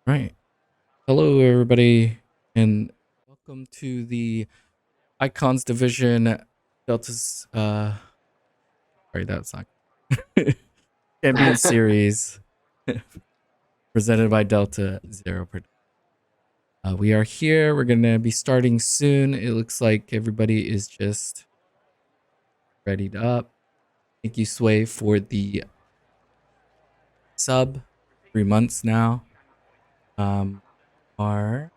Right. Hello, everybody, and welcome to the Icons Division Delta's. Sorry, that's not Champion Series presented by Delta Zero. We are here. We're gonna be starting soon. It looks like everybody is just readied up. Thank you, Sway, for the sub. 3 months now. Are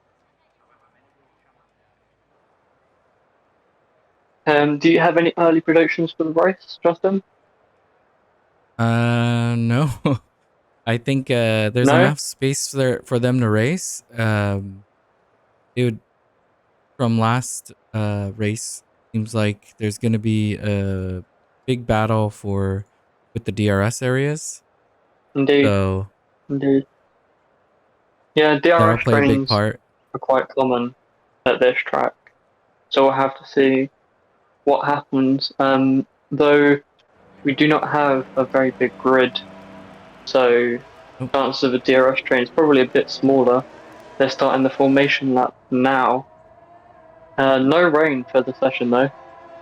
Do you have any early predictions for the race, Justin? no. I think there's No? enough space for them to race. Dude, from last race, seems like there's gonna be a big battle with the DRS areas. Indeed, So indeed. Yeah, that'll DRS play a big trains part. are quite common at this track, so we'll have to see what happens. Though we do not have a very big grid, so Oh, chances of a DRS train is probably a bit smaller. They're starting the formation lap now. No rain for the session though,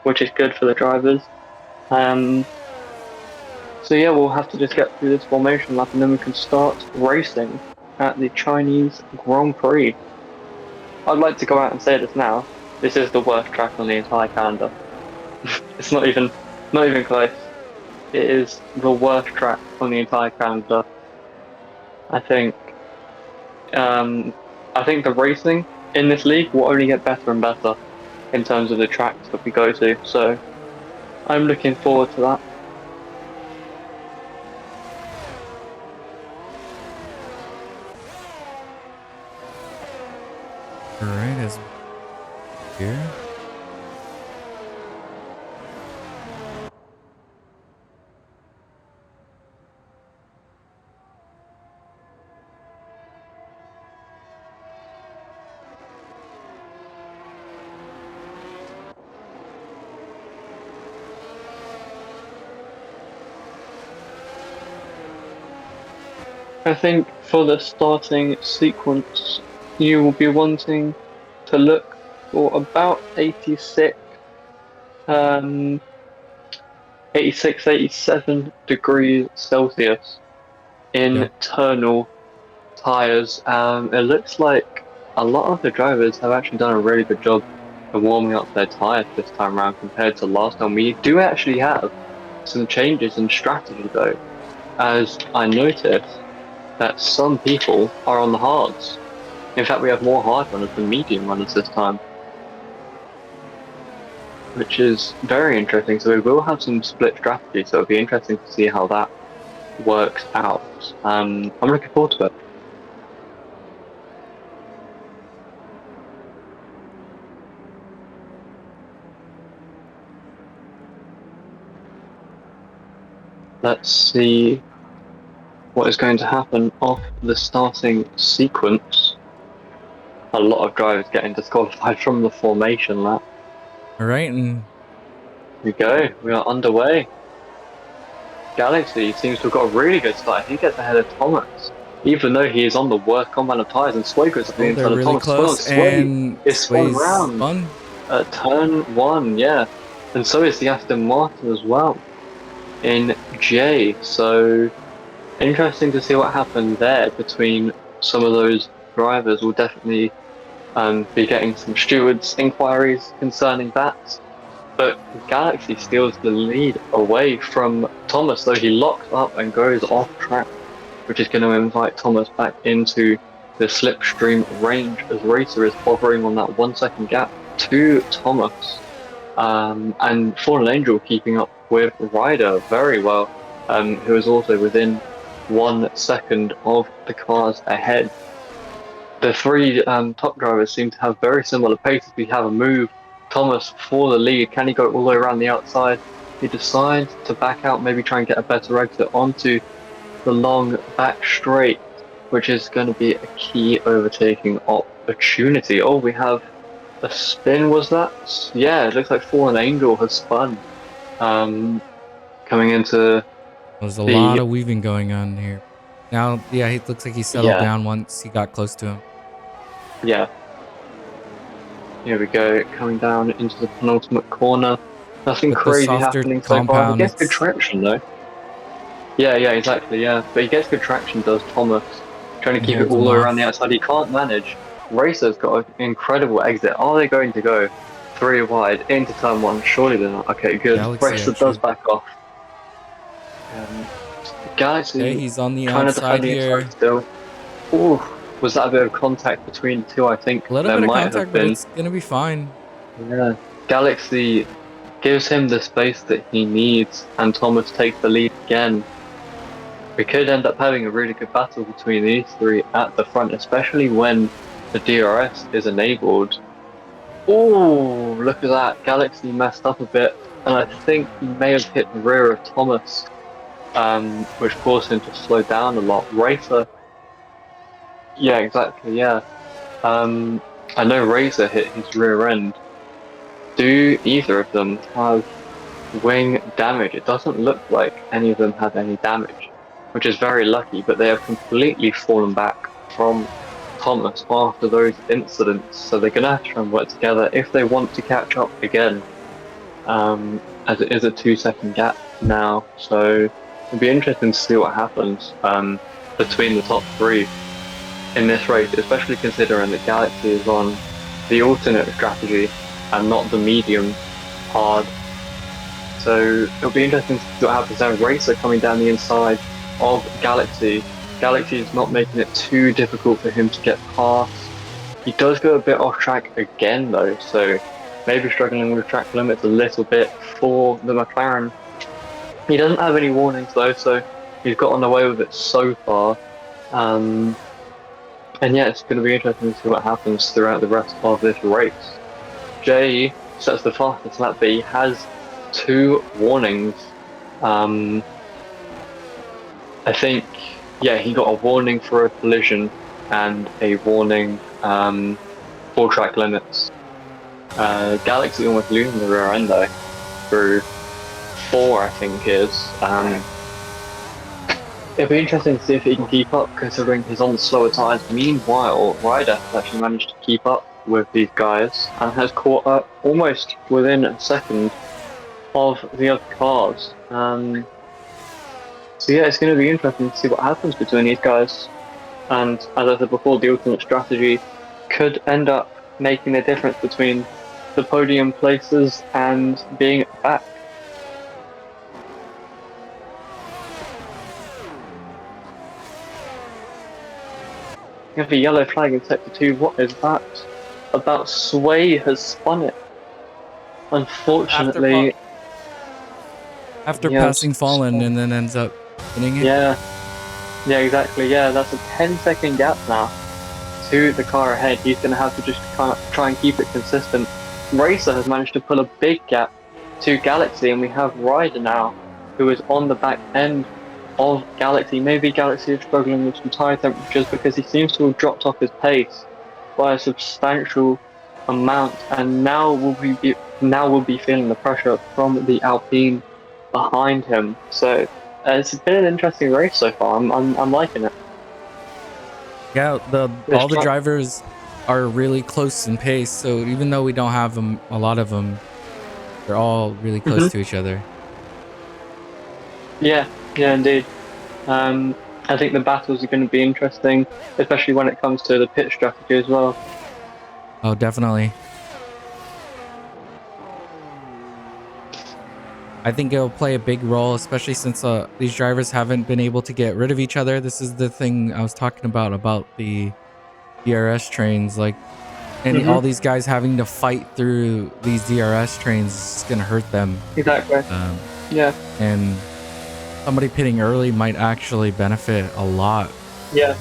which is good for the drivers. Um, So yeah, we'll have to just get through this formation lap and then we can start racing at the Chinese Grand Prix. I'd like to go out and say this now. This is the worst track on the entire calendar. It's not even close. It is the worst track on the entire calendar. I think um I think the racing in this league will only get better and better in terms of the tracks that we go to. So I'm looking forward to that. all right, as here. I think for the starting sequence, you will be wanting to look for about um, 86, 87 degrees Celsius Yep. internal tires. It looks like a lot of the drivers have actually done a really good job of warming up their tires this time around compared to last time. We do actually have some changes in strategy though, as I noticed that some people are on the hards. In fact, we have more hard runners than medium runners this time, which is very interesting. So we will have some split strategy, so it'll be interesting to see how that works out. I'm looking forward to it. Let's see what is going to happen off the starting sequence. A lot of drivers getting disqualified from the formation lap. All right, and Here we go, we are underway. Galaxy seems to have got a really good start. He gets ahead of Thomas, even though he is on the worst combine of tyres, and Sway goes up the oh, they're inside of really Thomas. Spun on close, Sway and is spun Sway's round spun. at turn one, yeah, and so is the Aston Martin as well in J. So interesting to see what happened there between some of those drivers. We'll definitely be getting some stewards' inquiries concerning that. But Galaxy steals the lead away from Thomas, though he locks up and goes off track, which is going to invite Thomas back into the slipstream range as Racer is hovering on that 1 second gap to Thomas. And Fallen Angel keeping up with Ryder very well, who is also within 1 second of the cars ahead. The three top drivers seem to have very similar paces. We have a move Thomas for the lead. Can he go all the way around the outside? He decides to back out, maybe try and get a better exit onto the long back straight, which is going to be a key overtaking opportunity. Oh, we have a spin, was that? Yeah, it looks like Fallen Angel has spun. Coming into There's a lot the of weaving going on here. Now, yeah, he looks like he settled Yeah, down once he got close to him. yeah. Here we go, coming down into the penultimate corner. Nothing With the crazy softer happening so far. He compound, gets good it's traction though. Yeah, yeah, exactly, yeah. But he gets good traction, does Thomas. Trying to and keep it holds all him the way around the off. outside. He can't manage. Racer's got an incredible exit. Are they going to go 3 wide into turn 1? Surely they're not. Okay, good. Galaxy Racer does actually. back off. Um, Okay, Galaxy he's on the trying to outside defend the here. inside still. Ooh, was that a bit of contact between the two? I think A little there bit of might have contact, but been. it's gonna be fine. Yeah. Galaxy gives him the space that he needs, and Thomas takes the lead again. We could end up having a really good battle between these three at the front, especially when the DRS is enabled. Oh, look at that. Galaxy messed up a bit, and I think he may have hit the rear of Thomas, which caused him to slow down a lot. Racer, yeah, exactly, yeah. I know Racer hit his rear end. Do either of them have wing damage? It doesn't look like any of them have any damage, which is very lucky, but they have completely fallen back from Thomas after those incidents, so they're going to have to try and work together if they want to catch up again, as it is a 2 second gap now, so it'll be interesting to see what happens between the top three in this race, especially considering that Galaxy is on the alternate strategy and not the medium hard. So it'll be interesting to see what happens there. Racer coming down the inside of Galaxy. Galaxy is not making it too difficult for him to get past. He does go a bit off track again though, so maybe struggling with track limits a little bit for the McLaren. He doesn't have any warnings though, so he's gotten away with it so far. And yeah, it's going to be interesting to see what happens throughout the rest of this race. Jay sets the fastest lap, but he has 2 warnings. I think, yeah, he got a warning for a collision and a warning for track limits. Galaxy almost losing the rear end though, through 4 I think is. It'll be interesting to see if he can keep up, considering he's on the slower tyres. Meanwhile, Ryder has actually managed to keep up with these guys and has caught up almost within a second of the other cars. So yeah, it's going to be interesting to see what happens between these guys. And as I said before, the ultimate strategy could end up making a difference between the podium places and being back. We have a yellow flag in sector 2. What is that? About Sway has spun it. Unfortunately. After Yeah, passing Fallen and then ends up winning it. Yeah, exactly. Yeah, that's a 10-second gap now to the car ahead. He's going to have to just try and keep it consistent. Racer has managed to pull a big gap to Galaxy, and we have Ryder now, who is on the back end of Galaxy. Maybe Galaxy is struggling with some tyre temperatures because he seems to have dropped off his pace by a substantial amount, and now we'll be feeling the pressure from the Alpine behind him. So it's been an interesting race so far. I'm liking it. Yeah, all the drivers are really close in pace, so even though we don't have them, a lot of them, they're all really close to each other. Yeah, indeed. I think the battles are going to be interesting, especially when it comes to the pit strategy as well. Oh, definitely. I think it'll play a big role, especially since these drivers haven't been able to get rid of each other. This is the thing I was talking about the DRS trains, like, and all these guys having to fight through these DRS trains is gonna hurt them. Exactly. Yeah. And somebody pitting early might actually benefit a lot. Yeah.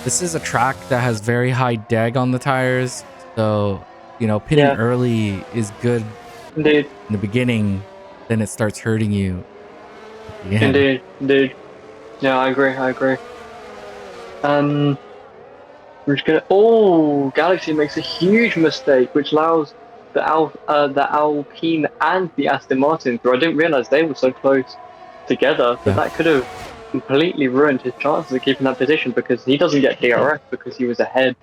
This is a track that has very high deg on the tires, so pitting early is good. Indeed. In the beginning, then it starts hurting you. Indeed. Yeah, I agree. We're just gonna. Oh, Galaxy makes a huge mistake, which allows the Alpine and the Aston Martin through. I didn't realize they were so close together, but that could have completely ruined his chances of keeping that position because he doesn't get DRS because he was ahead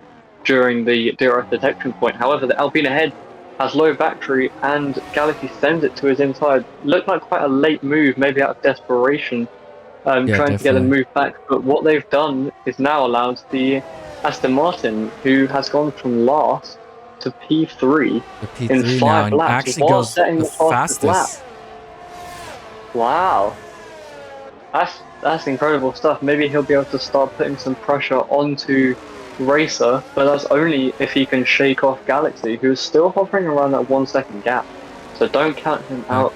during the DRS detection point. However, the Alpine ahead has low battery and Galaxy sends it to his inside. Looked like quite a late move, maybe out of desperation, Yeah, trying to get them definitely. moved back. But what they've done is now allowed the Aston Martin, who has gone from last to P3 The in P3 now 5 and laps actually while goes setting the the fastest lap. fastest. Wow. That's incredible stuff. Maybe he'll be able to start putting some pressure onto Racer, but that's only if he can shake off Galaxy, who's still hovering around that 1 second gap. So don't count him out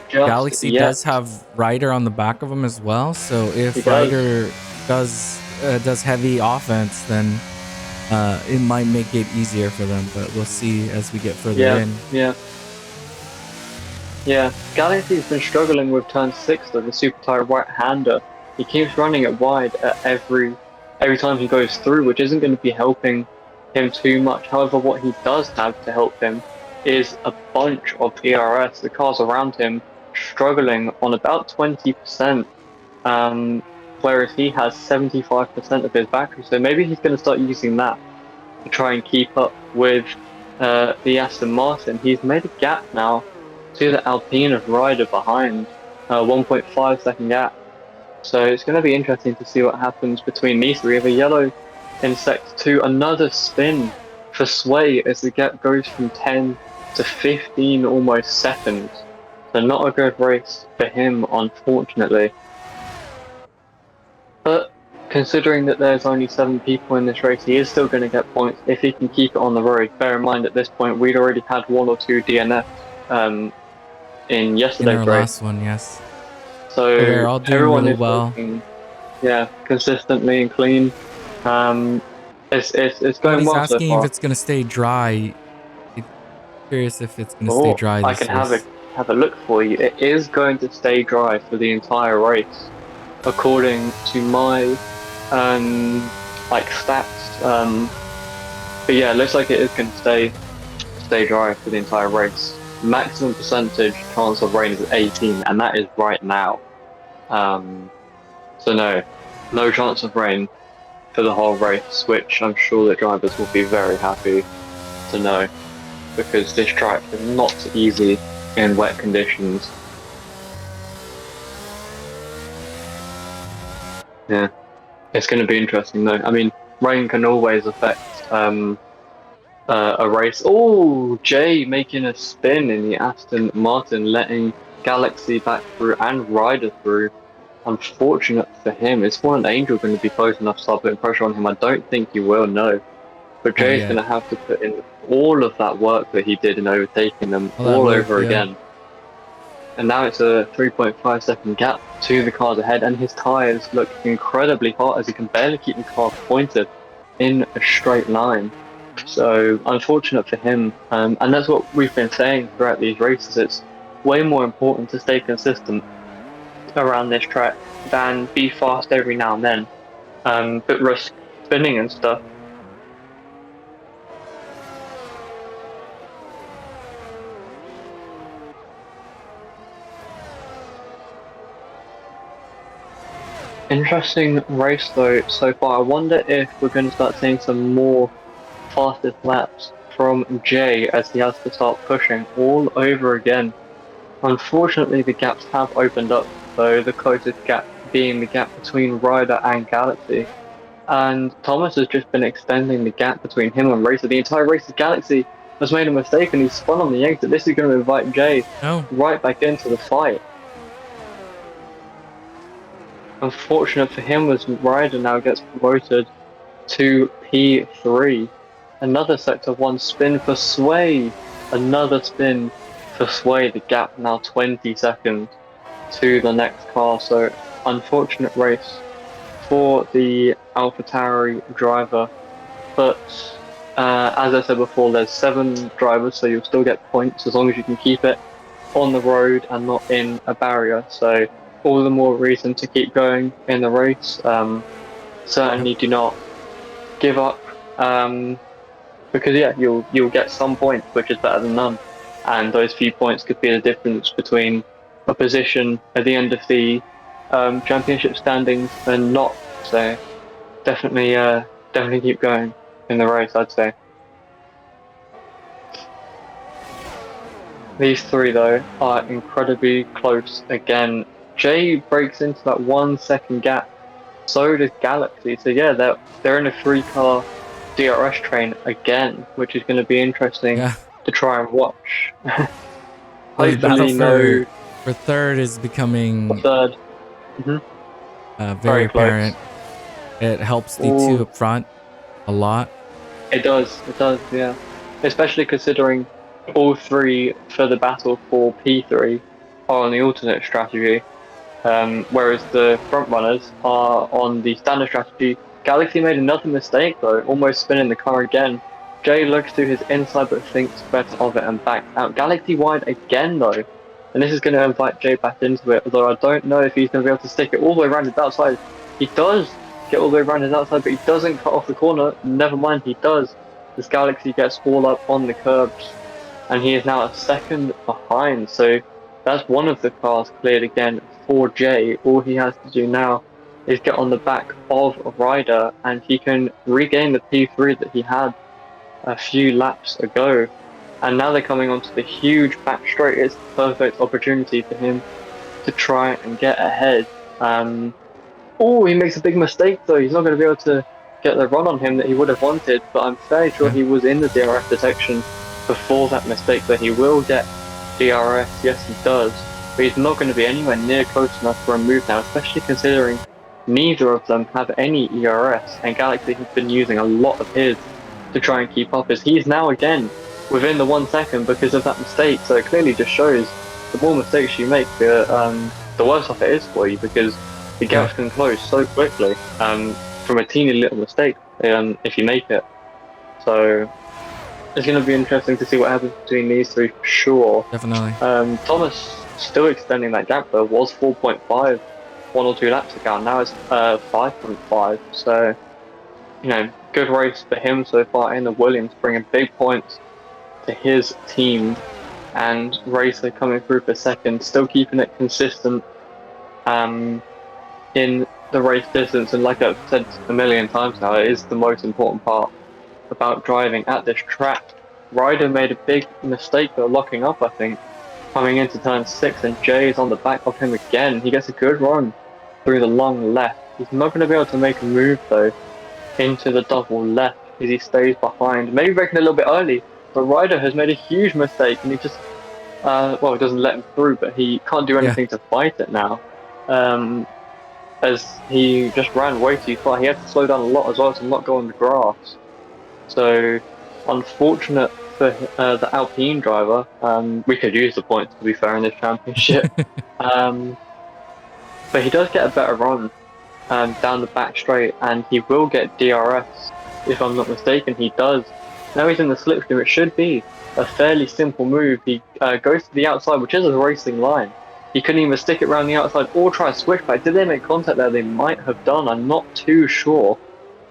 just Galaxy yet. does have Ryder on the back of him as well, so He if does. Ryder does heavy offense, then it might make it easier for them. But we'll see as we get further in. Yeah, Galaxy's been struggling with turn 6 though, the super tight right-hander. He keeps running it wide at every time he goes through, which isn't going to be helping him too much. However, what he does have to help him is a bunch of ERS. The cars around him struggling on about 20%, whereas he has 75% of his battery. So maybe he's going to start using that to try and keep up with the Aston Martin. He's made a gap now to the Alpine of Ryder behind, 1.5 second gap. So it's going to be interesting to see what happens between these three. We have a yellow in Sector 2, another spin for Sway as the gap goes from 10 to 15 almost seconds. So not a good race for him, unfortunately. But considering that there's only 7 people in this race, he is still going to get points if he can keep it on the road. Bear in mind at this point, we'd already had 1 or 2 DNFs in yesterday's our race. last one, yes. So they're all doing everyone really is well. working, consistently and clean. It's going Somebody's well so asking far. if it's gonna stay dry. I'm curious if it's gonna stay dry I this can race. have a look for you. It is going to stay dry for the entire race, according to my stats. But yeah, it looks like it is going to stay dry for the entire race. Maximum percentage chance of rain is 18, and that is right now. So no chance of rain for the whole race, which I'm sure the drivers will be very happy to know, because this track is not easy in wet conditions. Yeah, it's going to be interesting though. I mean, rain can always affect a race. Oh, Jay making a spin in the Aston Martin, letting Galaxy back through and Ryder through. Unfortunate for him. Is Fallen Angel going to be close enough to start putting pressure on him? I don't think he will, no. But Jay's going to have to put in all of that work that he did in overtaking them all over again. And now it's a 3.5 second gap to the cars ahead, and his tyres look incredibly hot as he can barely keep the car pointed in a straight line. So unfortunate for him, and that's what we've been saying throughout these races. It's way more important to stay consistent around this track than be fast every now and then, but risk spinning and stuff. Interesting race though so far. I wonder if we're going to start seeing some more fastest laps from Jay as he has to start pushing all over again. Unfortunately, the gaps have opened up, though, the closest gap being the gap between Ryder and Galaxy. And Thomas has just been extending the gap between him and Racer. The entire Racer's Galaxy has made a mistake and he's spun on the exit. This is going to invite Jay right back into the fight. Unfortunate for him as Ryder now gets promoted to P3. Another Sector 1 spin for Sway. Another spin for Sway. The gap now 20 seconds to the next car. So unfortunate race for the AlphaTauri driver. But as I said before, there's 7 drivers, so you'll still get points as long as you can keep it on the road and not in a barrier. So all the more reason to keep going in the race. Certainly do not give up, because you'll get some points, which is better than none, and those few points could be the difference between a position at the end of the championship standings are not. So definitely keep going in the race, I'd say. These three, though, are incredibly close again. Jay breaks into that 1 second gap. So does Galaxy. So yeah, they're in a 3-car DRS train again, which is going to be interesting to try and watch. This battle Hopefully, for third is becoming third. very apparent. It helps the two up front a lot. It does, yeah. Especially considering all three for the battle for P3 are on the alternate strategy, whereas the front runners are on the standard strategy. Galaxy made another mistake though, almost spinning the car again. Jay looks to his inside but thinks better of it and backs out. Galaxy wide again though, and this is going to invite Jay back into it, although I don't know if he's going to be able to stick it all the way around his outside. He does get all the way around his outside, but he doesn't cut off the corner. Never mind, he does. This Galaxy gets all up on the curbs, and he is now a second behind, so that's one of the cars cleared again for Jay. All he has to do now is get on the back of Ryder, and he can regain the P3 that he had a few laps ago. And now they're coming onto the huge back straight. It's the perfect opportunity for him to try and get ahead. Oh, he makes a big mistake though. He's not going to be able to get the run on him that he would have wanted, but I'm fairly sure he was in the DRS detection before that mistake, that he will get DRS. Yes, he does, but he's not going to be anywhere near close enough for a move now, especially considering neither of them have any ERS, and Galaxy has been using a lot of his to try and keep up, as he's now again within the 1 second because of that mistake. So it clearly just shows the more mistakes you make, the worse off it is for you, because the gaps can close so quickly from a teeny little mistake if you make it. So it's going to be interesting to see what happens between these three for sure. Definitely. Thomas still extending that gap though. Was 4.5 1 or 2 laps ago. Now it's 5.5. So, you know, good race for him so far in the Williams, bringing big points to his team. And Racer coming through for second, still keeping it consistent in the race distance. And like I've said a million times now, it is the most important part about driving at this track. Ryder made a big mistake though, locking up, I think, coming into turn 6, and Jay is on the back of him again. He gets a good run through the long left. He's not going to be able to make a move though into the double left as he stays behind, maybe breaking a little bit early, but Ryder has made a huge mistake, and he just well, it doesn't let him through, but he can't do anything to fight it now, as he just ran way too far. He had to slow down a lot as well to not go on the grass. So unfortunate for the Alpine driver. We could use the points, to be fair, in this championship. But he does get a better run down the back straight, and he will get DRS, if I'm not mistaken. He does. Now he's in the slipstream. It should be a fairly simple move. He goes to the outside, which is a racing line. He couldn't even stick it around the outside or try a switchback. Did they make contact there? They might have done. I'm not too sure.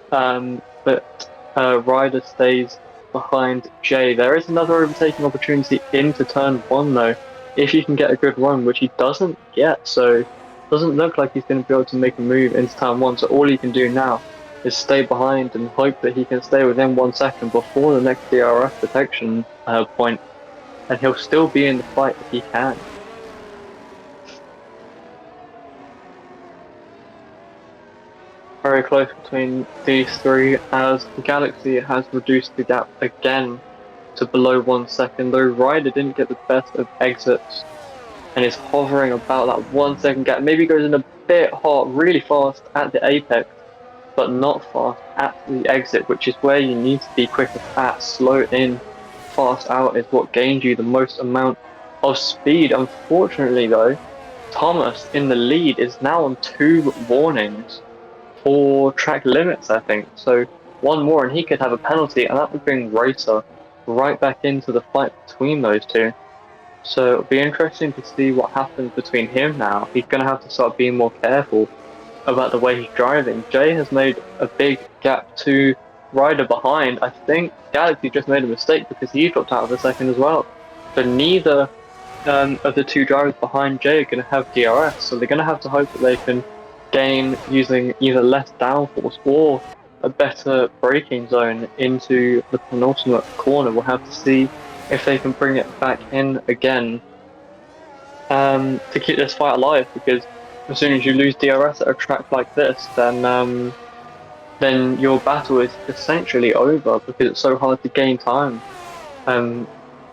But Ryder stays behind Jay. There is another overtaking opportunity into turn 1 though, if he can get a good run, which he doesn't get. So doesn't look like he's going to be able to make a move into turn 1. So all he can do now is stay behind and hope that he can stay within 1 second before the next DRS detection point, and he'll still be in the fight if he can. Very close between these three, as Galaxy has reduced the gap again to below 1 second, though Ryder didn't get the best of exits and is hovering about that 1 second gap. Maybe goes in a bit hot, really fast at the apex, but not fast at the exit, which is where you need to be quicker at. Slow in, fast out is what gains you the most amount of speed. Unfortunately though, Thomas in the lead is now on 2 warnings for track limits, I think. So 1 more and he could have a penalty, and that would bring Racer right back into the fight between those two. So it'll be interesting to see what happens between him now. He's going to have to start being more careful about the way he's driving. Jay has made a big gap to Ryder behind. I think Galaxy just made a mistake because he dropped out of the second as well. So neither of the two drivers behind Jay are going to have DRS, so they're going to have to hope that they can gain using either less downforce or a better braking zone into the penultimate corner. We'll have to see if they can bring it back in again to keep this fight alive, because as soon as you lose DRS at a track like this, then your battle is essentially over, because it's so hard to gain time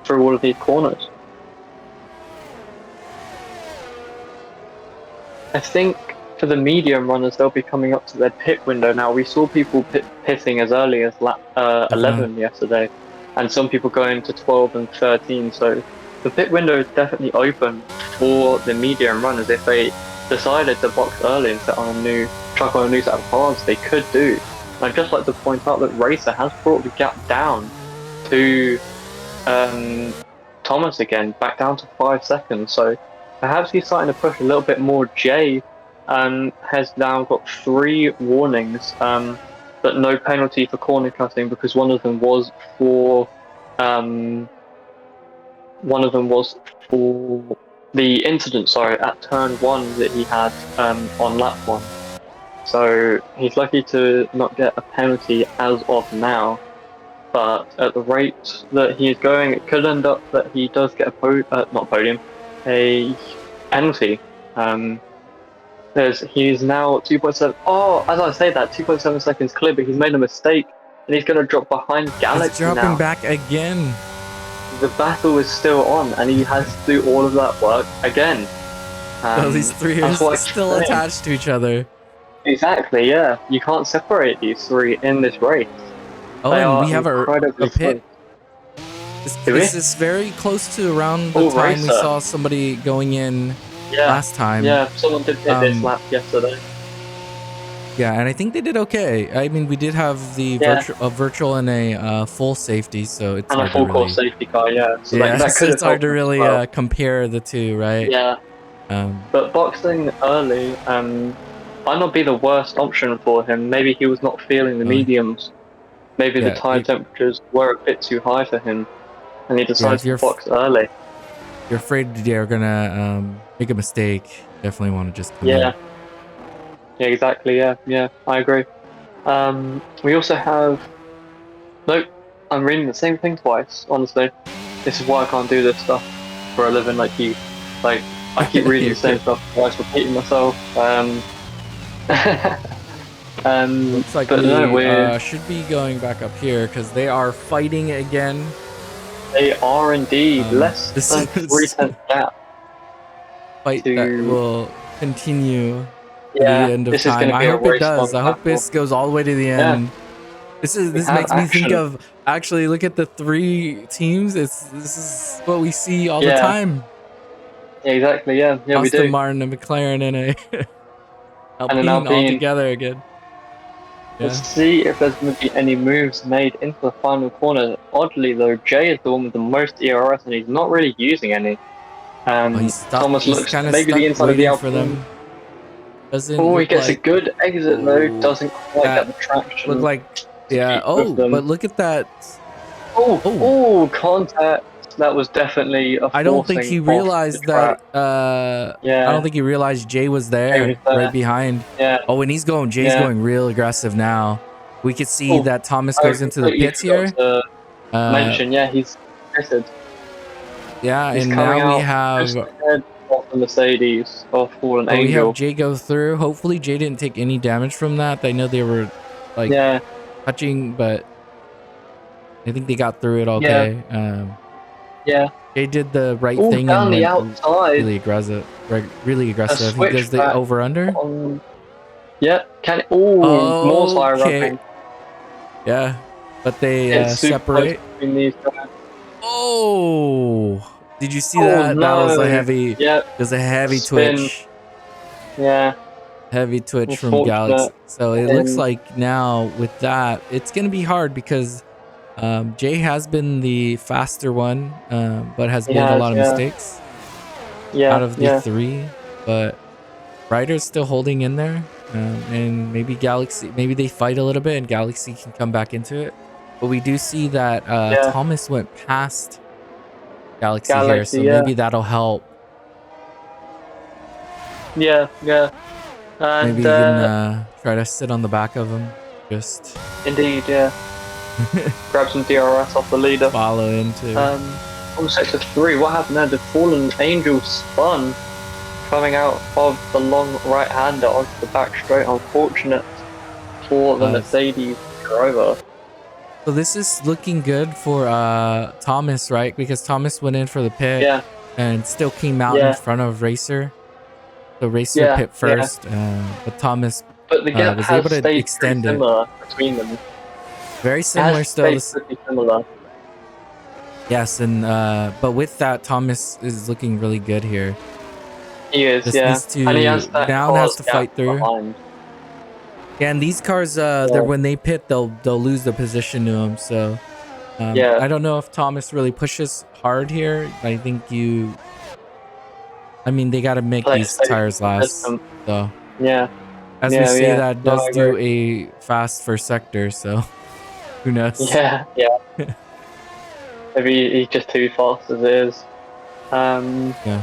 through all of these corners. I think for the medium runners, they'll be coming up to their pit window now. We saw people pitting as early as lap 11 yesterday, and some people going to 12 and 13. So the pit window is definitely open for the medium runners. If they decided to box early and set on a new truck on a new set of cars, they could do. And I'd just like to point out that Racer has brought the gap down to Thomas again, back down to 5 seconds. So perhaps he's starting to push a little bit more. Jay has now got 3 warnings, but no penalty for corner cutting, because one of them was for the incident, at turn 1 that he had on lap 1. So he's lucky to not get a penalty as of now. But at the rate that he is going, it could end up that he does get a penalty. He's now 2.7. Oh, as I say that, 2.7 seconds clear, but he's made a mistake, and he's going to drop behind Galaxy now. He's dropping back again. The battle is still on, and he has to do all of that work again. Well, these three are still attached to each other. Exactly, yeah. You can't separate these 3 in this race. Oh, and we have a pit. This is very close to around the time we saw somebody going in last time. Yeah, someone did hit this lap yesterday. Yeah, and I think they did okay. I mean, we did have the virtual and a full safety, so it's and a full course safety car, yeah. So so it's hard to really compare the two, right? Yeah. But boxing early might not be the worst option for him. Maybe he was not feeling the mediums. Maybe the tire temperatures were a bit too high for him, and he decides to box early. You're afraid they're gonna make a mistake. Definitely want to just come in. Yeah, exactly. Yeah, I agree. We also have. Nope, I'm reading the same thing twice. Honestly, this is why I can't do this stuff for a living like you. Like, I keep reading the same stuff twice, repeating myself. Looks like we should be going back up here because they are fighting again. They are indeed. Less than 3-tenth gap. Fight that will continue to the end of time. I hope it does. I hope this goes all the way to the end. This makes me think of, actually, look at the 3 teams. This is what we see all the time. Yeah, exactly. Yeah, we do. Aston Martin and McLaren and a Alpine all together again. Let's see if there's going to be any moves made into the final corner. Oddly though, Jay is the one with the most ERS, and he's not really using any. Thomas looks maybe the inside of the Alpine. He gets a good exit though. Doesn't quite get the traction. Look like, but look at that. Contact. That was definitely a I don't think he realized that. I don't think he realized Jay was there, right behind. Oh, and Jay's going real aggressive now. We could see that Thomas goes into the pits here. He's pitted. Yeah, and now we have off the Mercedes off Fallen Angel. We have Jay go through. Hopefully Jay didn't take any damage from that. I know they were like touching, but I think they got through it okay. Jay did the right thing and went the outside. Really aggressive. He does the over under. More tire rubbing. Yeah, but they separate. Oh, did you see that? No. That was a heavy. There's a heavy Spin. twitch. Heavy twitch from Galaxy. So it looks like now with that, it's gonna be hard because Jay has been the faster one, but has made a lot of mistakes out of the 3. But Ryder's still holding in there, and maybe they fight a little bit and Galaxy can come back into it. But we do see that Thomas went past Galaxy here, so maybe that'll help. Yeah, yeah. And Maybe you can try to sit on the back of him. Just indeed, yeah. Grab some DRS off the leader. follow into. On sector 3, what happened there? The Fallen Angel spun, coming out of the long right-hander onto the back straight. Unfortunate for the Mercedes driver. So this is looking good for Thomas, right? Because Thomas went in for the pit and still came out in front of Racer. So Racer pit first, but Thomas the gap was has able to extend it. Similar between them. Very similar still. Pretty similar. Yes, and but with that, Thomas is looking really good here. He is, Needs to, and he has that now has to fight through. Behind. Yeah, and these cars, when they pit, they'll lose the position to them. So, I don't know if Thomas really pushes hard here. I think I mean, they got to make these tires last. So, as we say, that does do a fast first sector. So, who knows? Yeah. Maybe he's just too fast as it is. Yeah.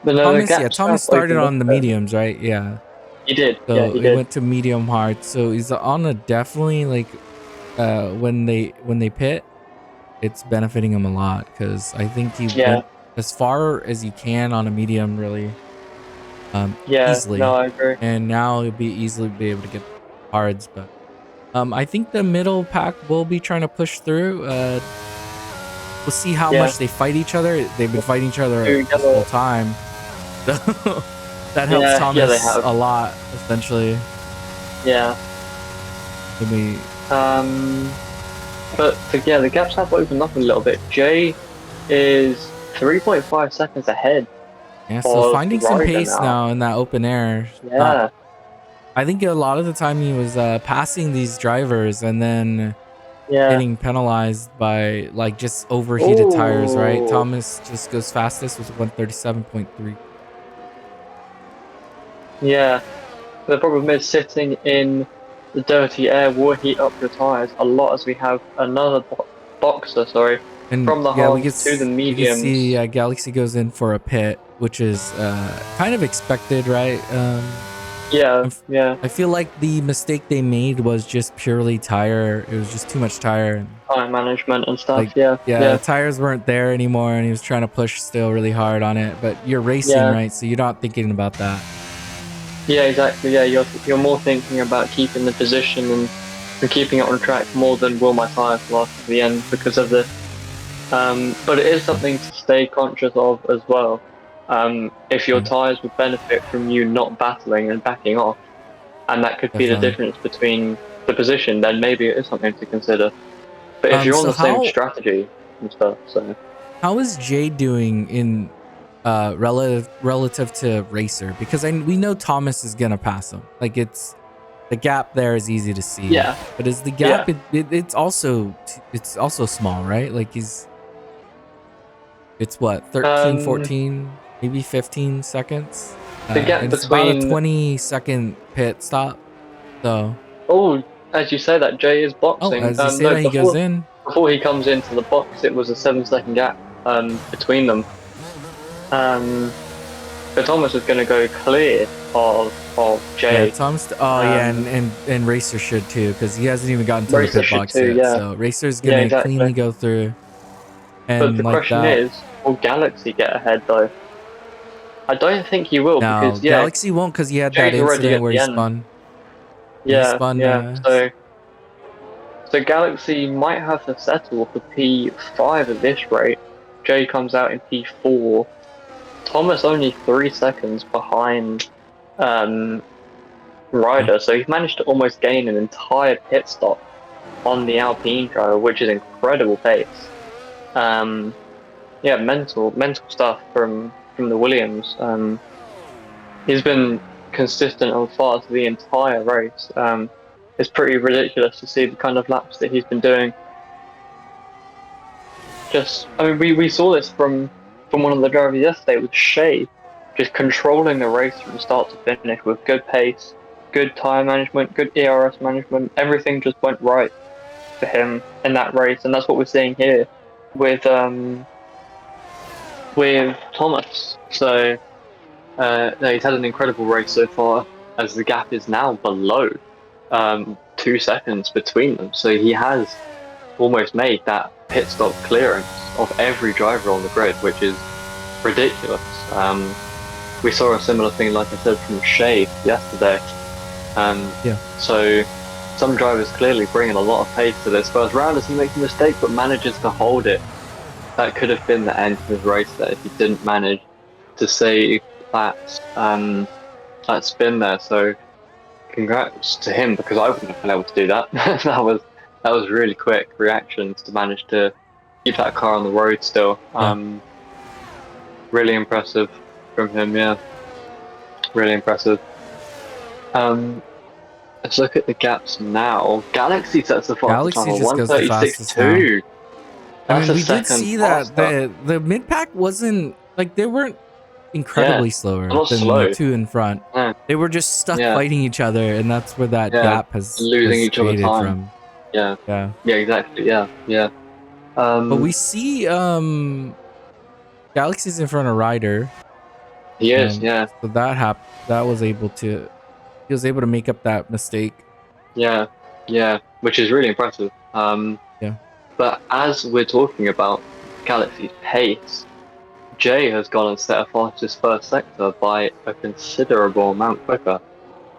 But no, Thomas started on the mediums, right? Yeah. He did. So he did. went to medium hard. So he's on a definitely like when they pit, it's benefiting him a lot because I think he went as far as you can on a medium really easily. No, I agree. And now he'll easily be able to get hards, but I think the middle pack will be trying to push through. We'll see how much they fight each other. They've been fighting each other the whole time. So that helps Thomas a lot, essentially. Yeah. Maybe. But the gaps have opened up a little bit. Jay is 3.5 seconds ahead. Yeah, so finding some pace now in that open air. Yeah. I think a lot of the time he was passing these drivers and then getting penalized by like just overheated tires, right? Thomas just goes fastest with 137.3. Yeah. The problem is sitting in the dirty air will heat up your tires a lot, as we have another boxer, and from the hards to the mediums. You can see Galaxy goes in for a pit, which is kind of expected, right? I feel like the mistake they made was just purely tire. It was just too much tire. Tire management and stuff, like, the tires weren't there anymore, and he was trying to push still really hard on it. But you're racing, right? So you're not thinking about that. Yeah, exactly. Yeah, you're more thinking about keeping the position and keeping it on track more than will my tires last to the end because of this. But it is something to stay conscious of as well. If your tires would benefit from you not battling and backing off, and that could be the difference between the position, then maybe it is something to consider. But if you're on the same strategy and stuff, so how is Jay doing in relative to Racer? Because we know Thomas is gonna pass him. Like the gap there is easy to see. Yeah. But is the gap it's also small, right? Like it's what 13, 14. Maybe 15 seconds. The gap it's between about a 20-second pit stop. So. Oh, as you say that, Jay is boxing. As you say that, he goes in. Before he comes into the box, it was a 7-second gap between them. But Thomas is going to go clear of Jay. Yeah, Thomas. And Racer should too, because he hasn't even gotten to the pit box yet. Yeah. So Racer's going to cleanly go through. And but the question is, will Galaxy get ahead though? I don't think he will, because Galaxy won't, because he had that incident where he spun. So Galaxy might have to settle for P5 at this rate. Jay comes out in P4. Thomas only 3 seconds behind Ryder, so he's managed to almost gain an entire pit stop on the Alpine driver, which is incredible pace. Mental stuff from the Williams. He's been consistent and fast the entire race. It's pretty ridiculous to see the kind of laps that he's been doing. We saw this from one of the drivers yesterday with Shea, just controlling the race from start to finish with good pace, good tire management, good ERS management. Everything just went right for him in that race, and that's what we're seeing here with with Thomas. So no, he's had an incredible race so far, as the gap is now below 2 seconds between them. So he has almost made that pit stop clearance of every driver on the grid, which is ridiculous. We saw a similar thing, like I said, from Shea yesterday. Yeah. So some drivers clearly bringing a lot of pace to this first round as he makes a mistake but manages to hold it. That could have been the end of his race there if he didn't manage to save that spin there. So congrats to him, because I wouldn't have been able to do that. that was really quick reactions to manage to keep that car on the road still. Really impressive from him, yeah. Really impressive. Let's look at the gaps now. Galaxy sets the fastest Galaxy time just on goes the fastest now. 136.2. I mean, we did see that the mid pack wasn't like, they weren't incredibly slower than the two in front. Yeah. They were just stuck fighting each other, and that's where that gap has losing each other time from. Yeah, exactly. Yeah. But we see Galaxy's in front of Ryder. He is, yeah. So that happened. He was able to make up that mistake. Yeah, which is really impressive. Yeah. But as we're talking about Galaxy's pace, Jay has gone and set a fastest first sector by a considerable amount quicker.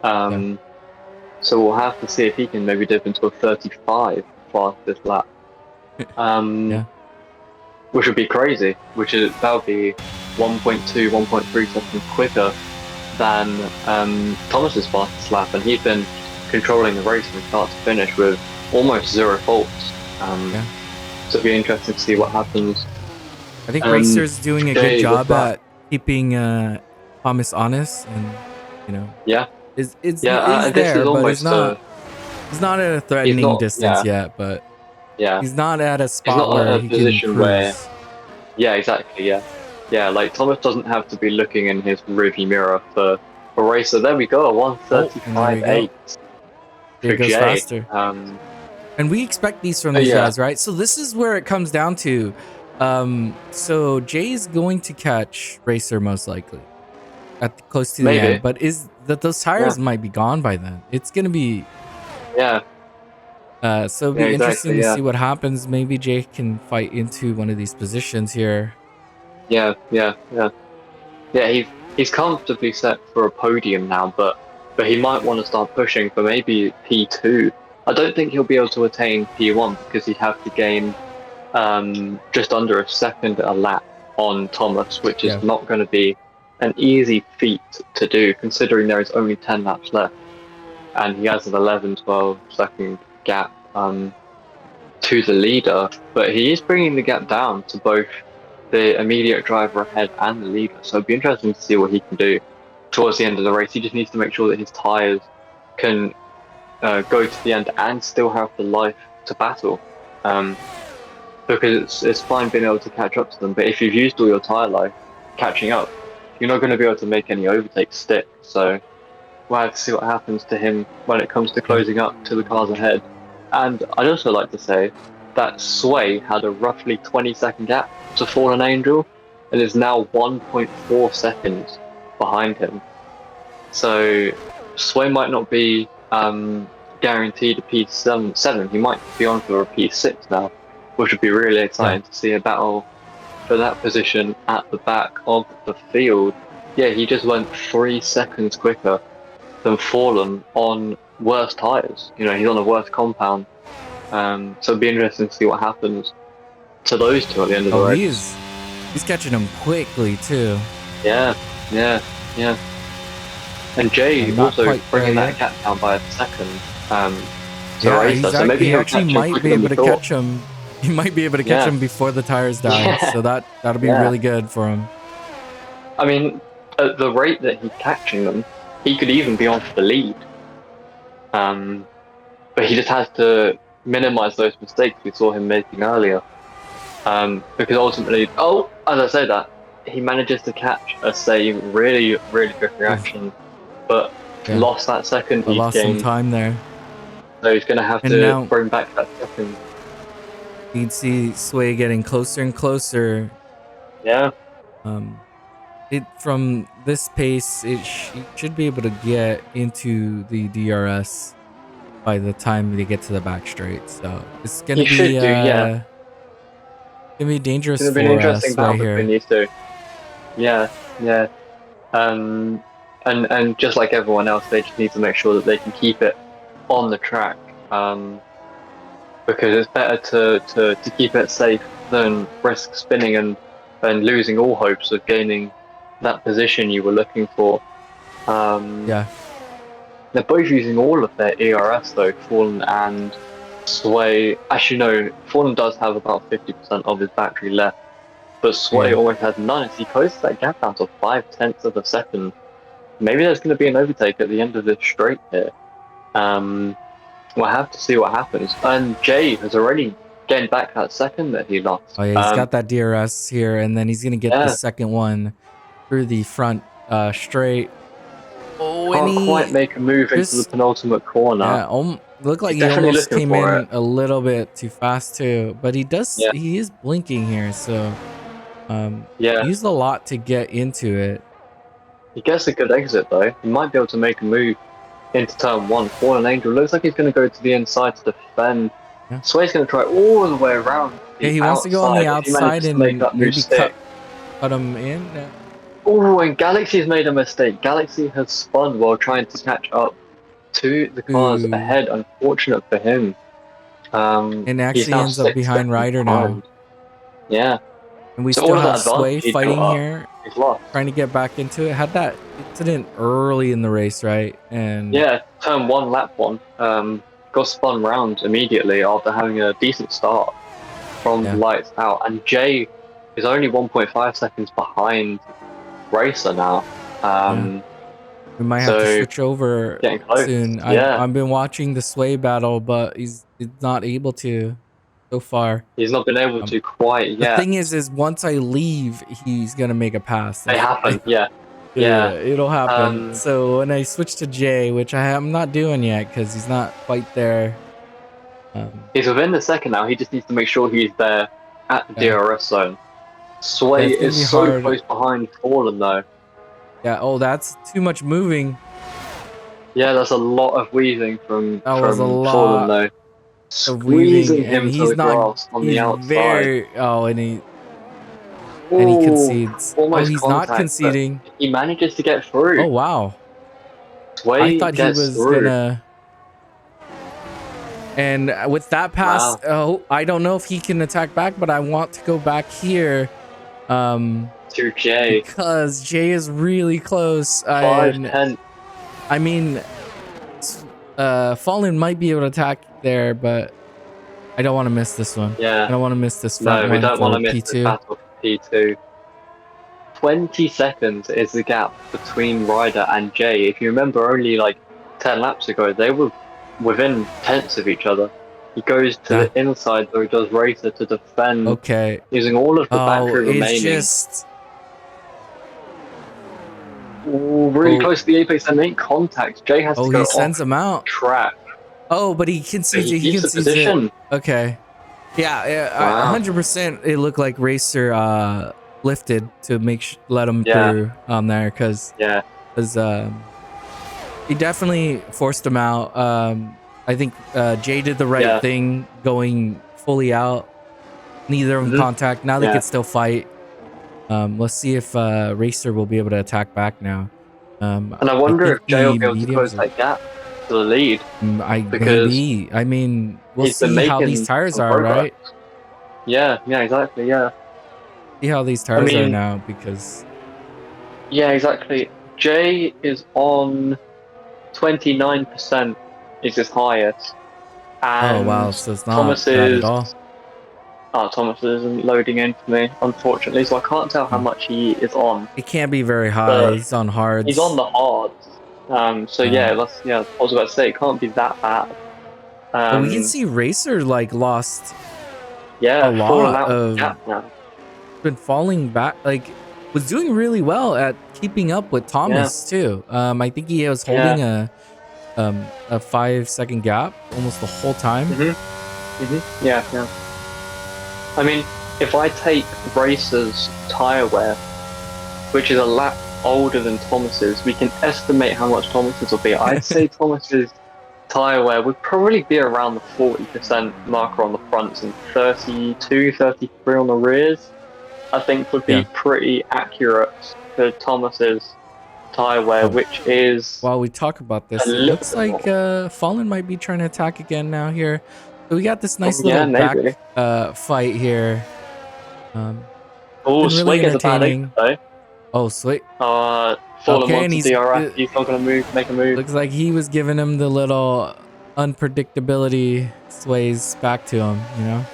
So we'll have to see if he can maybe dip into a 35 fastest lap. Which would be crazy. That would be 1.2, 1.3 seconds quicker than Thomas's fastest lap, and he's been controlling the race from start to finish with almost zero faults. So it'll be interesting to see what happens. I think Racer's doing a good job at keeping Thomas honest, and is there, but he's not at a threatening distance yet, but he's not at a spot where he can cruise. Exactly. Like Thomas doesn't have to be looking in his rearview mirror for Racer. There we go, 135.8 for Jay. Faster. And we expect these from these guys, right? So this is where it comes down to. So Jay's going to catch Racer most likely close to the end, but those tires might be gone by then. It's gonna be so it'll be interesting to see what happens. Maybe Jay can fight into one of these positions here. He's comfortably set for a podium now, but he might want to start pushing for maybe P2. I don't think he'll be able to attain P1 because he'd have to gain just under a second a lap on Thomas, which is not going to be an easy feat to do, considering there is only 10 laps left, and he has an 11-12 second gap to the leader. But he is bringing the gap down to both the immediate driver ahead and the leader, so it'd be interesting to see what he can do towards the end of the race. He just needs to make sure that his tires can go to the end and still have the life to battle. Because it's fine being able to catch up to them, but if you've used all your tire life catching up, you're not going to be able to make any overtakes stick. So we'll have to see what happens to him when it comes to closing up to the cars ahead. And I'd also like to say that Sway had a roughly 20-second gap to Fallen Angel, and is now 1.4 seconds behind him. So Sway might not be guaranteed a P7. He might be on for a P6 now, which would be really exciting to see a battle for that position at the back of the field. He just went 3 seconds quicker than Fallen on worse tyres. He's on a worse compound. So it'd be interesting to see what happens to those two at the end of the race. He's catching them quickly too. Yeah. And Jay also bringing that gap down by a second. So maybe he actually might be able to catch him. He might be able to catch him before the tires die. So that'll be really good for him. I mean, at the rate that he's catching them, he could even be on for the lead. But he just has to minimize those mistakes we saw him making earlier. Because ultimately, as I say that, he manages to catch a save, really, really quick reaction, but lost that second he lost gained. some time there. So he's going to have to bring back that second. You'd see Sway getting closer and closer. Yeah. It from this pace, it should be able to get into the DRS by the time they get to the back straight. So it's He should do, yeah. gonna be It's dangerous gonna be an for interesting Sway battle between here. these two. Yeah, yeah. And just like everyone else, they just need to make sure that they can keep it on the track. Because it's better to keep it safe than risk spinning and losing all hopes of gaining that position you were looking for. Yeah. They're both using all of their ERS though, Fallen and Sway. Actually, no, Fallen does have about 50% of his battery left, but Sway Yeah. almost has none as he closes that gap down to 5/10 of a second. Maybe there's going to be an overtake at the end of this straight here. We'll have to see what happens. And Jay has already gained back that second that he lost. Oh yeah, he's got that DRS here, and then he's gonna get the Yeah, second one through the front straight. Oh, and can't quite make a move into the penultimate corner. Yeah, looked like He's he definitely almost looking came for in it. a little bit too fast too, but he Yeah. is blinking here, so Yeah, used a lot to get into it. he gets a good exit though. He might be able to make a move into turn one. Fallen Angel looks like he's going to go to the inside to defend. Yeah. Sway's going to try all the way around. Yeah, he wants to go on the outside and make that maybe move cut him in. Oh, and Galaxy's made a mistake. Galaxy has spun while trying to catch up to the cars Ooh. ahead. Unfortunate for him. And He's actually now ends up 6 behind seconds Ryder behind. now. Yeah. And we So still all of have that advantage Sway he'd fighting got up, here, he's lost. trying to get back into it. Had that incident early in the race, right? And yeah, turn one, lap one. Got spun round immediately after having a decent start from the lights out. And Jay is only 1.5 seconds behind Racer now. We might have to switch over soon. I've been watching the Sway battle, but he's not able to so far. He's not been able to quite yet. The thing is once I leave, he's gonna make a pass. They happen, yeah. It'll happen. So when I switch to Jay, which I'm not doing yet because he's not quite there. He's within the second now. He just needs to make sure he's there at the DRS zone. Sway is so close behind Fallen though. Yeah, oh, that's too much moving. Yeah, that's a lot of weaving from Fallen though. Squeezing him to the grass on the outside. And he concedes. He's not conceding. He manages to get through. Oh, wow. Sway I thought he was gonna... And with that pass, I don't know if he can attack back, but I want to go back here. To Jay. Because Jay is really close. 5-10. I mean, Fallen might be able to attack there, but I don't want to miss this one. Yeah. I don't want to miss this front one. No, we don't want to miss P2. the battle for P2. 20 seconds is the gap between Ryder and Jay. If you remember, only like 10 laps ago, they were within tenths of each other. He goes to the inside, though he does Racer to defend. Okay. Using all of the battery remaining. Just... really close to the apex and make contact. Jay has to go he sends him out. Track. Oh, but he concedes it. He concedes it. Okay. Yeah, 100%. It looked like Racer lifted to let him through on there because he definitely forced him out. I think Jay did the right thing going fully out. Neither of them contact. Now they can still fight. Let's see if Racer will be able to attack back now. And I wonder if Jay will be able to close that gap to the lead. Maybe. I mean, we'll see how these tires are, right? Yeah, exactly, See how these tires are now, because... Yeah, exactly. Jay is on 29% is his highest. And oh, wow, so it's not bad at all. Thomas isn't loading in for me, unfortunately, so I can't tell how much he is on. It can't be very high. He's on hards. He's on the hards. I was about to say, it can't be that bad. But we can see Racer, like, lost a lot of... Been falling back, like, was doing really well at keeping up with Thomas, too. I think he was holding a 5-second gap almost the whole time. Yeah. I mean, if I take Racer's tire wear which is a lap older than Thomas's. We can estimate how much Thomas's will be. I'd say Thomas's tyre wear would probably be around the 40% marker on the fronts and 32, 33 on the rears. I think would be pretty accurate for Thomas's tyre wear, which is... While we talk about this, it looks like Fallen might be trying to attack again now here. So we got this nice little back fight here. Oh, Sway gets a bad egg, though. Oh, Sway. Fallen wants to DRS. He's not going to make a move. Looks like he was giving him the little unpredictability sways back to him, you know?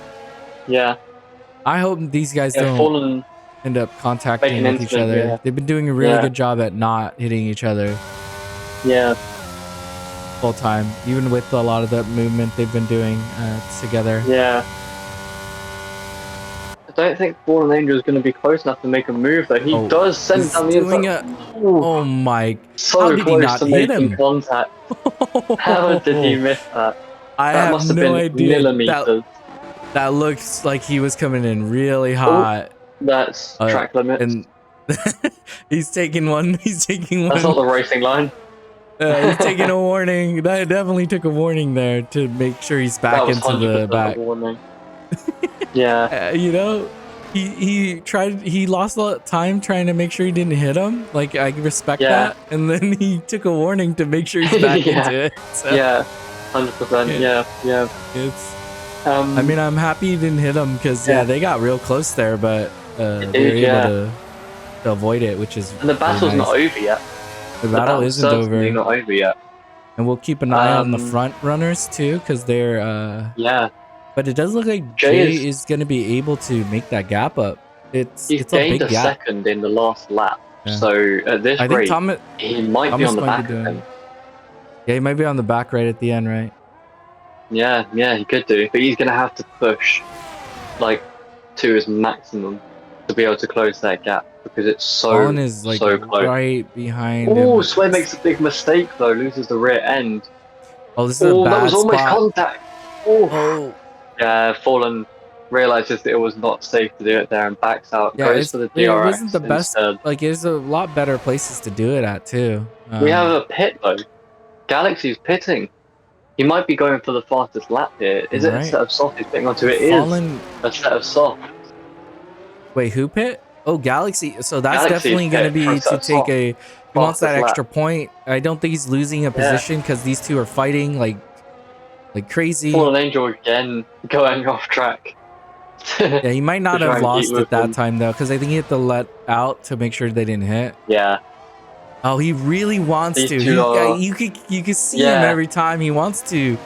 Yeah. I hope these guys don't end up contacting with each other. Yeah. They've been doing a really good job at not hitting each other. Yeah. Full time, even with a lot of the movement they've been doing together. Yeah. I don't think Fallen Angel is going to be close enough to make a move, though. He does send down the inside. Oh my! So how did close he not to hit making him? Contact. How did he miss that? That must have been idea. Millimeters. That looks like he was coming in really hot. That's track limits. And he's taking one. He's taking one. That's not the racing line. He's taking a warning. That definitely took a warning there to make sure he's back into the back. Yeah. You know, he lost a lot of time trying to make sure he didn't hit him. Like, I respect that. And then he took a warning to make sure he's back into it. So. Yeah, 100%. Yeah. It's. I mean, I'm happy he didn't hit him because they got real close there, but they were able to avoid it, which is. And the battle's not over yet. The battle isn't over. Not over yet. And we'll keep an eye on the front runners too, because they're But it does look like Jay is going to be able to make that gap up. It's a big gap. Second in the last lap, so at this rate, he might be on the back. Yeah, he might be on the back right at the end, right? Yeah, he could do, but he's going to have to push like to his maximum to be able to close that gap because it's so so close. Right behind him. Oh, Sway makes a big mistake though, loses the rear end. Oh, this is a bad that was almost spot. contact. Oh. Yeah, Fallen realizes that it was not safe to do it there and backs out. Yeah, goes for the DRS. It wasn't the best. Instead. Like, there's a lot better places to do it at too. We have a pit though. Galaxy's pitting. He might be going for the fastest lap here. Is it a set of soft he's pitting onto? It is a set of soft. Wait, who pit? Oh, Galaxy. So that's definitely going to be to take a. He wants that extra point. I don't think he's losing a position because these two are fighting like crazy. Fallen Angel again going off track. Yeah, he might not have lost it that time though, because I think he had to let out to make sure they didn't hit. Yeah. Oh, he really wants to. You could see him every time he wants to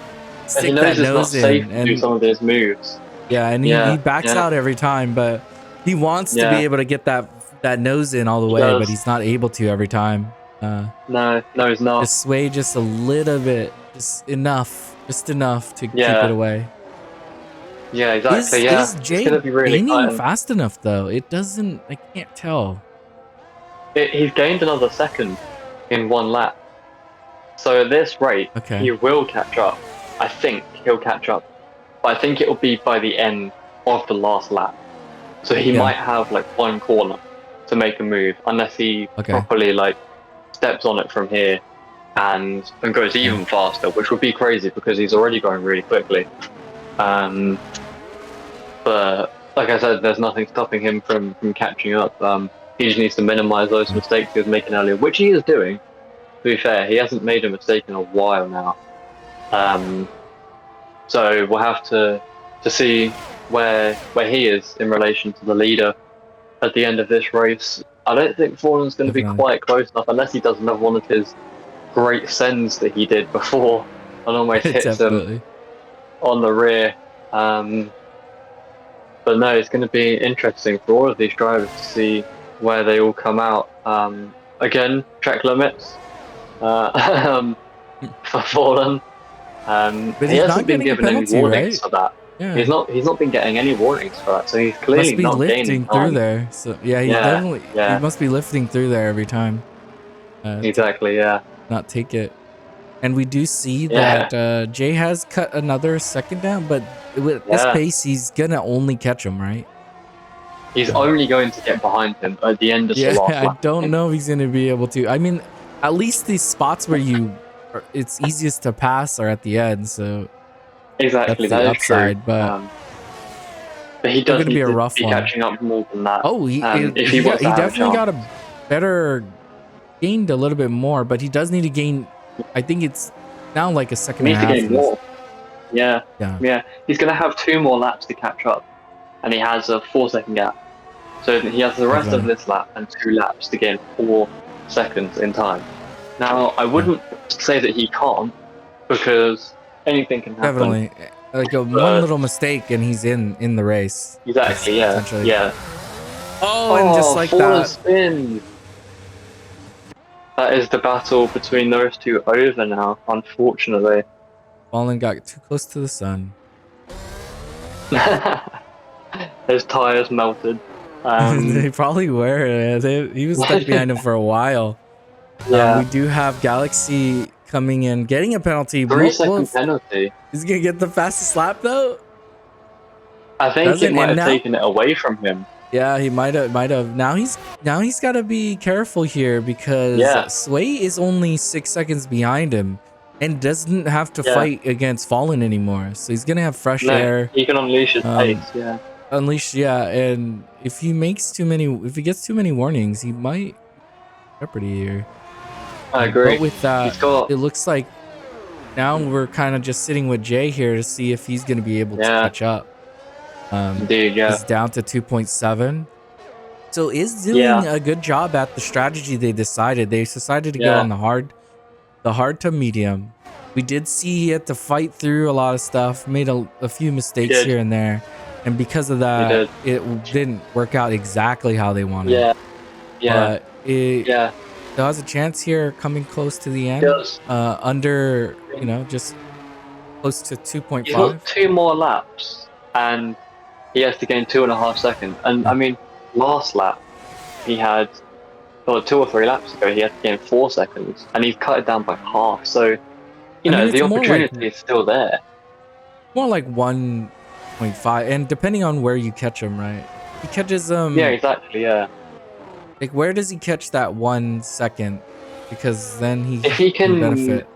stick that nose in and do some of his moves. Yeah, and he backs out every time, but he wants to be able to get that nose in all the way, but he's not able to every time. No, he's not. Just sway just a little bit, just enough to keep it away. Yeah, exactly. Is Jay gaining fast enough though? It doesn't. I can't tell. He's gained another second in one lap. So at this rate, he will catch up. I think he'll catch up. But I think it will be by the end of the last lap. So he might have like one corner to make a move, unless he properly like steps on it from here and goes even faster, which would be crazy because he's already going really quickly. But like I said, there's nothing stopping him from catching up. He just needs to minimize those mistakes he was making earlier, which he is doing. To be fair, he hasn't made a mistake in a while now. So we'll have to see where he is in relation to the leader at the end of this race. I don't think Fallen's going to be quite close enough unless he does another one of his great sends that he did before and almost hits him on the rear. But no, it's going to be interesting for all of these drivers to see where they all come out. Again, track limits for Fallen. But he hasn't been given any warnings for that. Yeah. He's not been getting any warnings for that, so he's clearly not gaining time. Through there. So yeah, definitely he must be lifting through there every time. Exactly, yeah. Not take it. And we do see that Jay has cut another second down, but with this pace, he's gonna only catch him, right? He's only going to get behind him at the end of the Yeah, last I lap. don't know if he's gonna be able to. I mean, at least these spots where it's easiest to pass are at the end, so Exactly, that's the that is true. upside. But But he still does gonna be need a to rough be one. catching up more than that. Oh, If he wants to he have a definitely chance. got a better gained a little bit more, but he does need to gain. I think it's now like a He second and a needs to half gain in this. more. Yeah, Yeah, yeah. He's going to have 2 more laps to catch up, and he has a 4-second gap. So he has the rest of okay. this lap and 2 laps to gain 4 seconds in time. Now, I wouldn't say that he can't, because anything can happen. Definitely. Like one But little mistake and he's in the race. exactly, yeah, Essentially. yeah. Oh, and just like fallen that. spin. That is the battle between those two over now, unfortunately. Fallen got too close to the sun. His tires melted. They probably were. He was stuck behind him for a while. Yeah. We do have Galaxy coming in, getting a penalty. 3-second penalty. He's gonna get the fastest lap though. I think it might have taken it away from him. Yeah, he might have. Now he's got to be careful here because Sway is only 6 seconds behind him and doesn't have to fight against Fallen anymore. So he's gonna have fresh air. He can unleash his pace. Yeah. Unleash, and if he gets too many warnings, he might jeopardy here. I agree. But with that, it looks like now we're kind of just sitting with Jay here to see if he's gonna be able to catch up. Indeed, yeah. He's down to 2.7. So is doing a good job at the strategy they decided. They decided to go on the hard to medium. We did see he had to fight through a lot of stuff, made a few mistakes here and there. And because of that, it didn't work out exactly how they wanted. Yeah. Yeah. But it still has a chance here coming close to the end. Under, just close to 2.5. He's got 2 more laps and he has to gain 2.5 seconds. And I mean, last lap, he had, 2 or 3 laps ago, he had to gain 4 seconds. And he's cut it down by half. So, the opportunity is still there. More like 1.5. And depending on where you catch him, right? He catches yeah, exactly, yeah. Like, where does he catch that 1 second? Because then if he can benefit.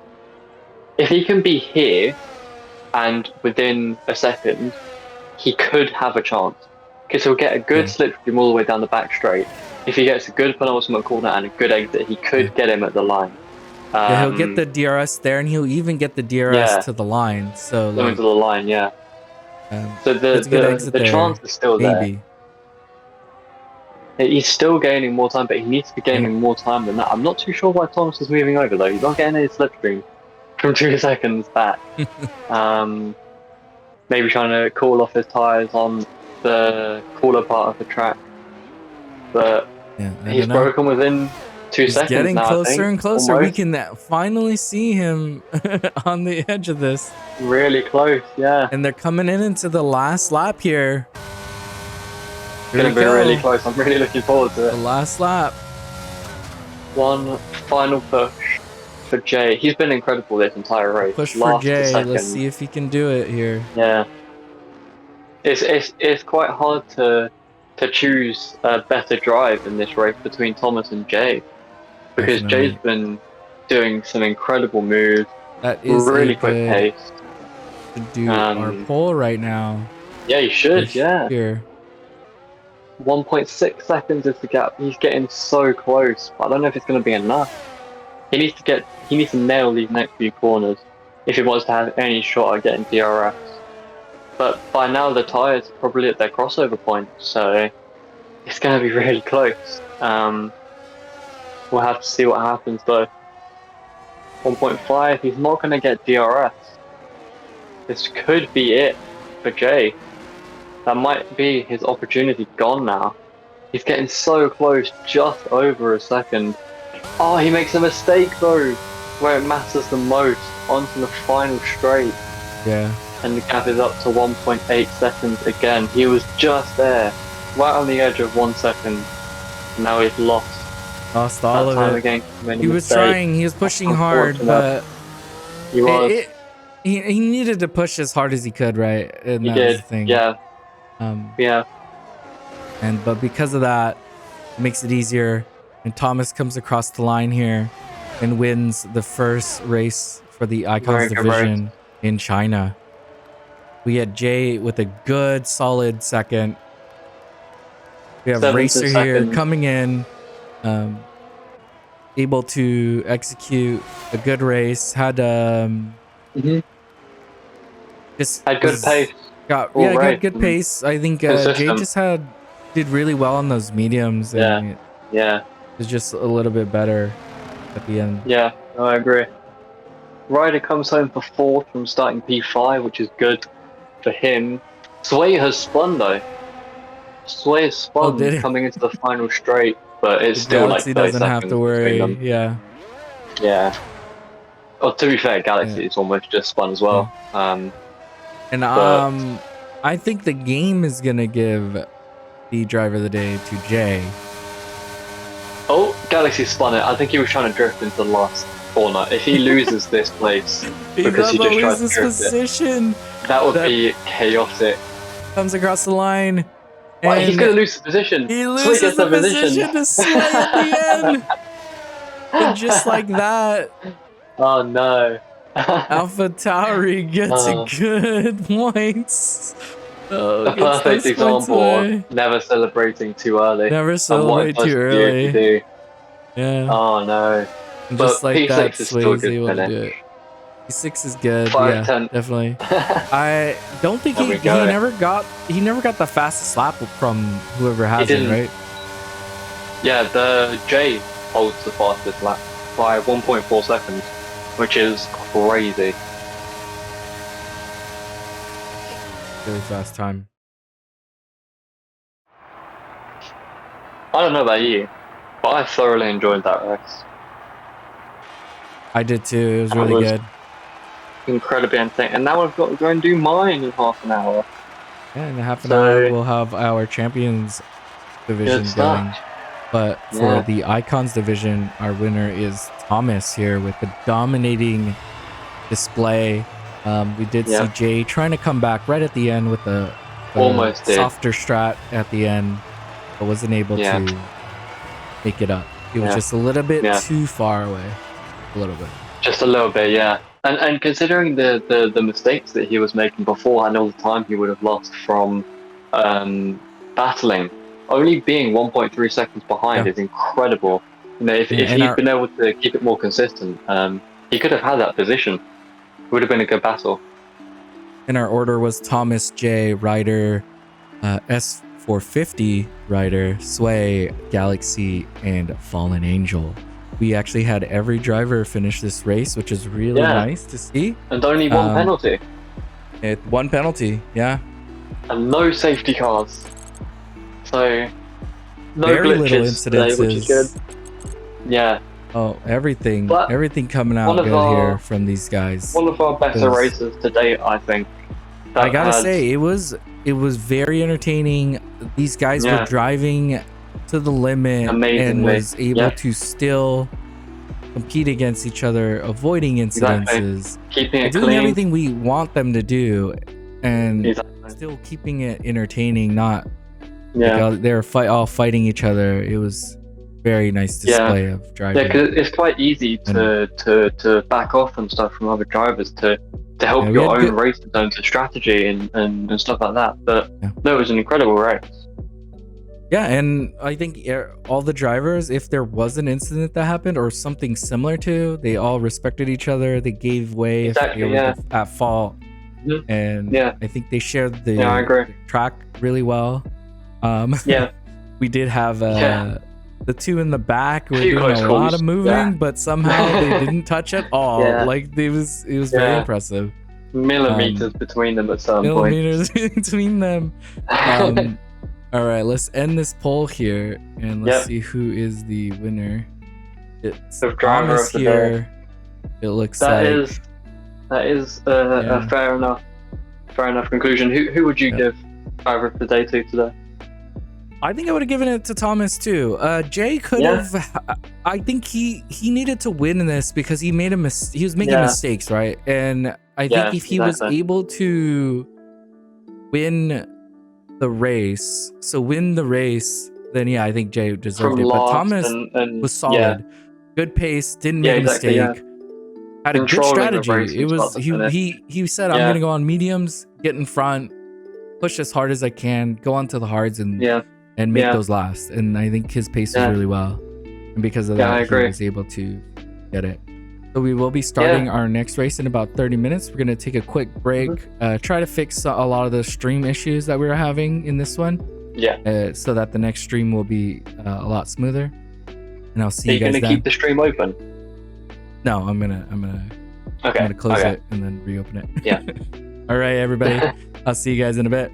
If he can be here and within a second, he could have a chance because he'll get a good slipstream all the way down the back straight. If he gets a good penultimate corner and a good exit, he could get him at the line. He'll get the DRS there, and he'll even get the DRS to the line. So to the line, so the chance is still there. He's still gaining more time, but he needs to be gaining more time than that. I'm not too sure why Thomas is moving over though. He's not getting any slipstream from 2 seconds back. Maybe trying to cool off his tires on the cooler part of the track, but he's broken within 2 seconds. Getting now, closer and closer. Almost. We can finally see him on the edge of this. Really close, yeah. And they're coming into the last lap here. It's gonna be really close. I'm really looking forward to it. The last lap. One final push for Jay. He's been incredible this entire race. Push for Jay. Let's see if he can do it here. Yeah. It's quite hard to choose a better drive in this race between Thomas and Jay, because Jay's been doing some incredible moves. That is really quick pace. To do our pole right now. Yeah, you should. Yeah. Here. 1.6 seconds is the gap. He's getting so close, but I don't know if it's going to be enough. He needs to nail these next few corners if he wants to have any shot at getting DRS. But by now the tyres are probably at their crossover point, so it's going to be really close. We'll have to see what happens though. 1.5, he's not going to get DRS. This could be it for Jay. That might be his opportunity gone now. He's getting so close, just over a second. Oh, he makes a mistake though, where it matters the most, onto the final straight. Yeah. And the gap is up to 1.8 seconds again. He was just there, right on the edge of 1 second. Now he's lost. Lost all of it. Again, he was trying, he was pushing hard, but he was. He needed to push as hard as he could, right? And he that did, was the thing. yeah. Yeah. but because of that, it makes it easier. And Thomas comes across the line here and wins the first race for the Icons Very good division in China. We had Jay with a good, solid second. We have Seventh Racer and here second. coming in, able to execute a good race. Had just Had good pace. Got all race good and pace. I think Jay consistent. just did really well on those mediums, and it Yeah. was just a little bit better at the end. Yeah, no, I agree. Ryder comes home for 4th from starting P5, which is good for him. Sway has spun though. Sway has spun did it? coming into the final straight, but it's The still Galaxy like 30 doesn't have seconds to worry. between them. Yeah. Yeah. Oh, to be fair, Galaxy is almost just spun as well. And but- I think the game is gonna give the driver of the day to Jay. Oh, Galaxy spun it. I think he was trying to drift into the last corner. If he loses this place because he just tried to drift position. that would be chaotic. Comes across the line. Well, he's going to lose the position. He loses the position to Sway at the end. And just like that, oh no. Alpha Tauri gets a good points. A perfect example of never celebrating too early. Never celebrate too early. Yeah. Oh no. And just but like P6 that, is still Sway's able good to do it. P6 is good. 5, yeah, 10. definitely. I don't think he never got the fastest lap from whoever has it, right? Yeah, the J holds the fastest lap by 1.4 seconds, which is crazy. Really fast time. I don't know about you, but I thoroughly enjoyed that race. I did too. It was really good. Incredibly entertaining. And now we've got to go and do mine in half an hour. Yeah, in half an hour we'll have our champions division going. But for the Icons division, our winner is Thomas here with the dominating display. We did see Jay trying to come back right at the end with a softer strat at the end, but wasn't able to make it up. He was just a little bit too far away. A little bit. Just a little bit, yeah. And considering the mistakes that he was making beforehand, all the time he would have lost from battling, only being 1.3 seconds behind is incredible. You know, if he'd been able to keep it more consistent, he could have had that position. It would have been a good battle. And our order was Thomas, J, Ryder, S450, Ryder, Sway, Galaxy, and Fallen Angel. We actually had every driver finish this race, which is really nice to see. And only one penalty. One penalty, yeah. And no safety cars. So, no very glitches little incidences. Today, which is good. Yeah. Oh, everything coming out good here from these guys. One of our better races to date, I think. I gotta say, it was very entertaining. These guys were driving to the limit and was able to still compete against each other, avoiding incidences, keeping it doing clean. Everything we want them to do, and still keeping it entertaining. Not they're all fighting each other. It was very nice display of driving. Yeah, because it's quite easy to back off and stuff from other drivers to help your own race in terms of strategy and stuff like that. But no, it was an incredible race. Yeah, and I think all the drivers, if there was an incident that happened or something similar to, they all respected each other. They gave way if they were at fault. And I think they shared the track really well. We did have the two in the back were doing a lot of moving, but somehow they didn't touch at all. Like it was very impressive. Millimeters between them at some point. Millimeters between them. All right, let's end this poll here and let's see who is the winner. It's Thomas here. It looks that is a fair enough conclusion. Who would you give driver of the day to today? I think I would have given it to Thomas too. Jay could have. I think he needed to win in this because he made he was making mistakes, right? And I think if he was able to win the race, so win the race, then yeah, I think Jay deserved from it. But last Thomas and was solid, yeah, good pace, didn't yeah, make a exactly, yeah. mistake, had a good Controlling the race strategy. It from start was to finish. he said, I'm Yeah. gonna go on mediums, get in front, push as hard as I can, go onto the hards and Yeah, make yeah, those last. And I think his pace was yeah, really well, and because of yeah, that, I he agree. was able to get it. So we will be starting our next race in about 30 minutes. We're gonna take a quick break, try to fix a lot of the stream issues that we were having in this one. Yeah. So that the next stream will be a lot smoother. And I'll see Are you you guys gonna then. keep the stream open? No, I'm gonna Okay. close it and then reopen it. Yeah. All right, everybody. I'll see you guys in a bit.